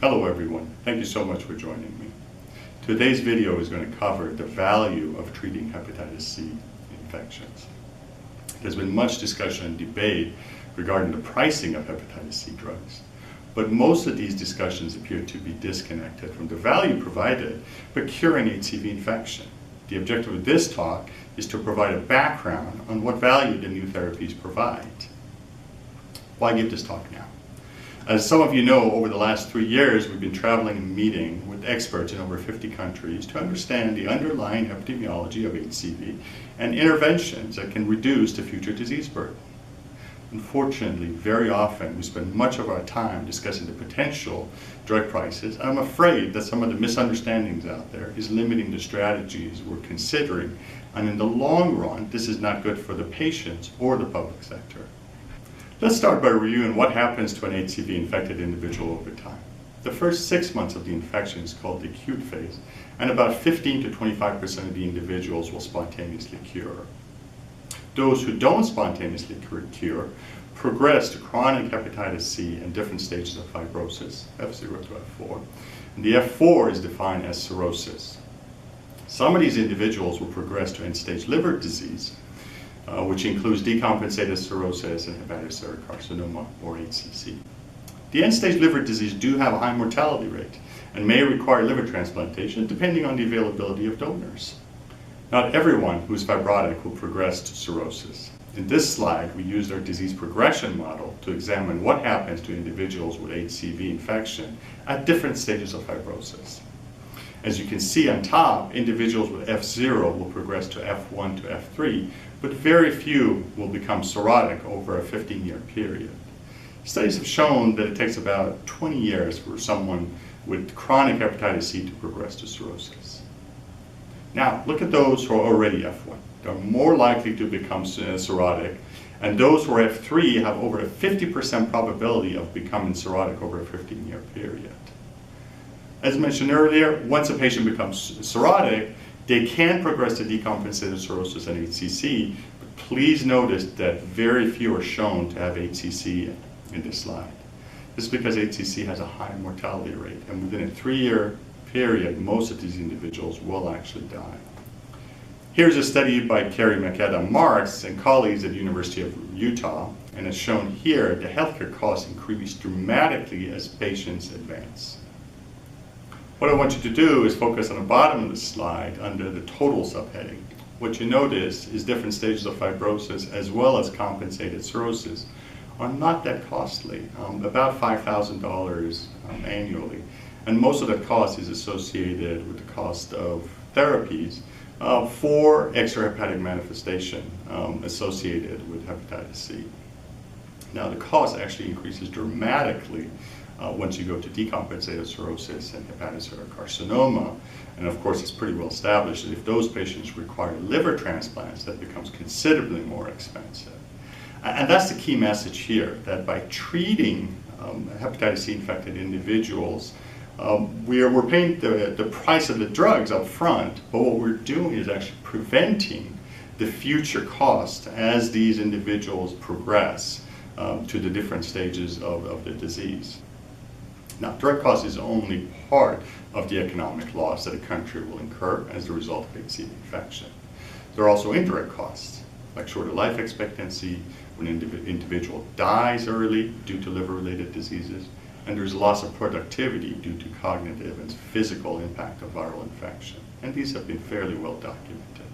Hello everyone, thank you so much for joining me. Today's video is going to cover the value of treating hepatitis C infections. There's been much discussion and debate regarding the pricing of hepatitis C drugs, but most of these discussions appear to be disconnected from the value provided by curing HCV infection. The objective of this talk is to provide a background on what value the new therapies provide. Why give this talk now? As some of you know, over the last 3 years, we've been traveling and meeting with experts in over 50 countries to understand the underlying epidemiology of HCV and interventions that can reduce the future disease burden. Unfortunately, very often we spend much of our time discussing the potential drug prices, and I'm afraid that some of the misunderstandings out there is limiting the strategies we're considering, and in the long run, this is not good for the patients or the public sector. Let's start by reviewing what happens to an HCV-infected individual over time. The first 6 months of the infection is called the acute phase, and about 15 to 25% of the individuals will spontaneously cure. Those who don't spontaneously cure progress to chronic hepatitis C in different stages of fibrosis, F0 to F4, and the F4 is defined as cirrhosis. Some of these individuals will progress to end-stage liver disease, which includes decompensated cirrhosis and hepatocellular carcinoma, or HCC. The end-stage liver disease do have a high mortality rate and may require liver transplantation depending on the availability of donors. Not everyone who is fibrotic will progress to cirrhosis. In this slide, we used our disease progression model to examine what happens to individuals with HCV infection at different stages of fibrosis. As you can see on top, individuals with F0 will progress to F1 to F3, but very few will become cirrhotic over a 15-year period. Studies have shown that it takes about 20 years for someone with chronic hepatitis C to progress to cirrhosis. Now, look at those who are already F1. They're more likely to become cirrhotic, and those who are F3 have over a 50% probability of becoming cirrhotic over a 15-year period. As mentioned earlier, once a patient becomes cirrhotic, they can progress to decompensated cirrhosis and HCC, but please notice that very few are shown to have HCC in this slide. This is because HCC has a high mortality rate, and within a 3-year period, most of these individuals will actually die. Here's a study by Carrie McAdam-Marks and colleagues at the University of Utah, and as shown here, the healthcare costs increase dramatically as patients advance. What I want you to do is focus on the bottom of the slide under the total subheading. What you notice is different stages of fibrosis as well as compensated cirrhosis are not that costly, about $5,000 annually. And most of the cost is associated with the cost of therapies for extrahepatic manifestation associated with hepatitis C. Now the cost actually increases dramatically once you go to decompensated cirrhosis and hepatocellular carcinoma. And of course, it's pretty well established that if those patients require liver transplants, that becomes considerably more expensive. And that's the key message here, that by treating hepatitis C infected individuals, we're paying the price of the drugs up front, but what we're doing is actually preventing the future cost as these individuals progress to the different stages of the disease. Now, direct cost is only part of the economic loss that a country will incur as a result of HCV infection. There are also indirect costs, like shorter life expectancy, when an individual dies early due to liver-related diseases, and there's loss of productivity due to cognitive and physical impact of viral infection. And these have been fairly well documented.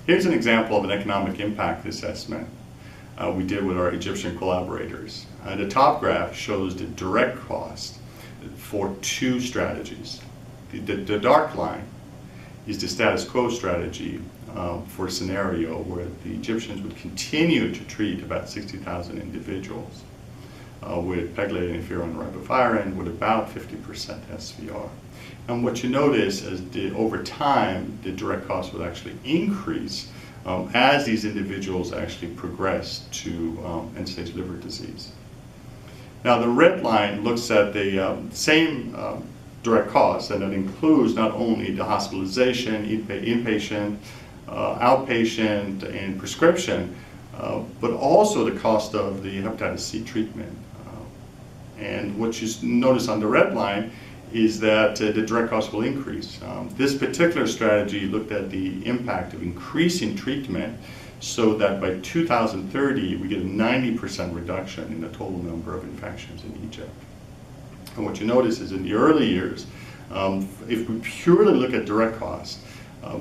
Here's an example of an economic impact assessment we did with our Egyptian collaborators. The top graph shows the direct cost for 2 strategies. The dark line is the status quo strategy for a scenario where the Egyptians would continue to treat about 60,000 individuals with pegylated interferon ribavirin with about 50% SVR. And what you notice is over time, the direct cost would actually increase as these individuals actually progress to end-stage liver disease. Now the red line looks at the same direct costs, and that includes not only the hospitalization, inpatient, outpatient, and prescription, but also the cost of the hepatitis C treatment. And what you notice on the red line is that the direct cost will increase. This particular strategy looked at the impact of increasing treatment so that by 2030 we get a 90% reduction in the total number of infections in Egypt. And what you notice is in the early years, if we purely look at direct cost,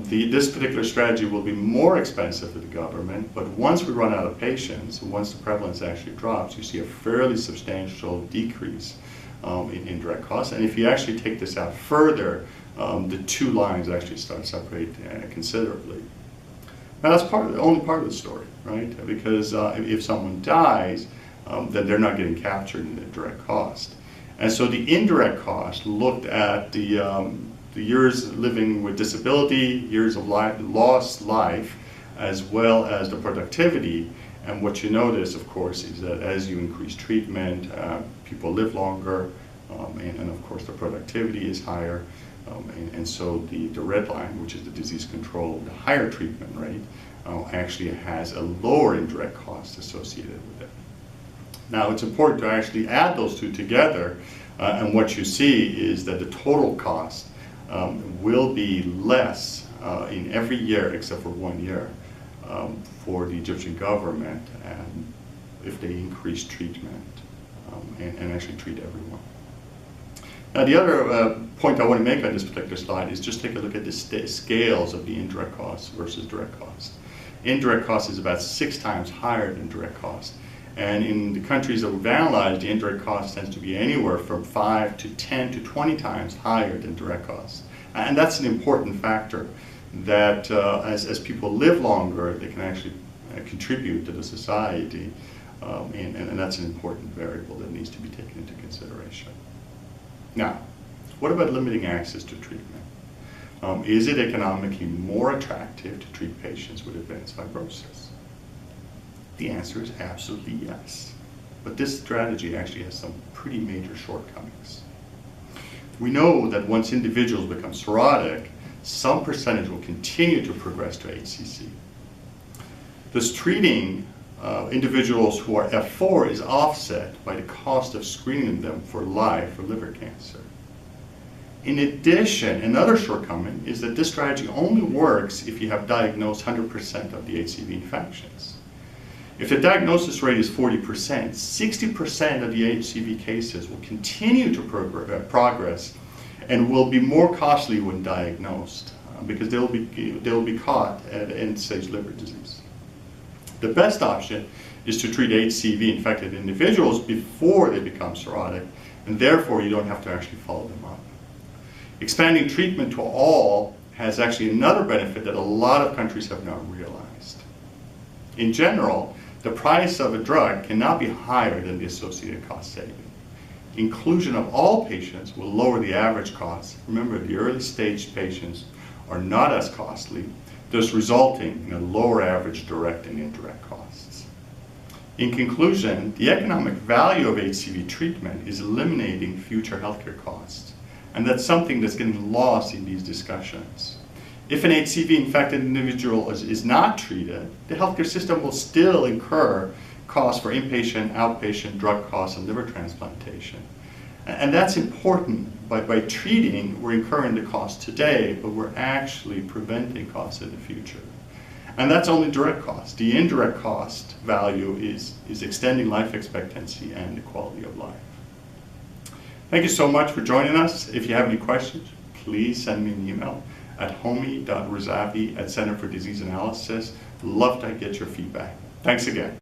this particular strategy will be more expensive for the government, but once we run out of patients, once the prevalence actually drops, you see a fairly substantial decrease in direct costs. And if you actually take this out further, the two lines actually start separating considerably. Now that's only part of the story, right? Because if someone dies, then they're not getting captured in the direct cost. And so the indirect cost looked at the years living with disability, years of lost life, as well as the productivity. And what you notice, of course, is that as you increase treatment, people live longer, and of course the productivity is higher. And so the red line, which is the disease control, the higher treatment rate, actually has a lower indirect cost associated with it. Now it's important to actually add those two together, and what you see is that the total cost will be less in every year except for 1 year for the Egyptian government if they increase treatment and actually treat everyone. Now the other point I want to make on this particular slide is just take a look at the scales of the indirect costs versus direct costs. Indirect cost is about 6 times higher than direct cost. And in the countries that we've analyzed, the indirect cost tends to be anywhere from 5 to 10 to 20 times higher than direct costs. And that's an important factor, that as people live longer, they can actually contribute to the society, and that's an important variable that needs to be taken into consideration. Now, what about limiting access to treatment? Is it economically more attractive to treat patients with advanced fibrosis? The answer is absolutely yes. But this strategy actually has some pretty major shortcomings. We know that once individuals become cirrhotic, some percentage will continue to progress to HCC. Thus, treating individuals who are F4 is offset by the cost of screening them for live for liver cancer. In addition, another shortcoming is that this strategy only works if you have diagnosed 100% of the HCV infections. If the diagnosis rate is 40%, 60% of the HCV cases will continue to progress and will be more costly when diagnosed because they'll be caught at end-stage liver disease. The best option is to treat HCV-infected individuals before they become cirrhotic, and therefore you don't have to actually follow them up. Expanding treatment to all has actually another benefit that a lot of countries have not realized. In general, the price of a drug cannot be higher than the associated cost saving. Inclusion of all patients will lower the average cost. Remember, the early stage patients are not as costly, thus resulting in a lower average direct and indirect costs. In conclusion, the economic value of HCV treatment is eliminating future healthcare costs, and that's something that's getting lost in these discussions. If an HCV-infected individual is not treated, the healthcare system will still incur costs for inpatient, outpatient, drug costs, and liver transplantation. And that's important. By treating, we're incurring the cost today, but we're actually preventing costs in the future. And that's only direct cost. The indirect cost value is extending life expectancy and the quality of life. Thank you so much for joining us. If you have any questions, please send me an email at homi.razavi@Center for Disease Analysis. Love to get your feedback. Thanks again.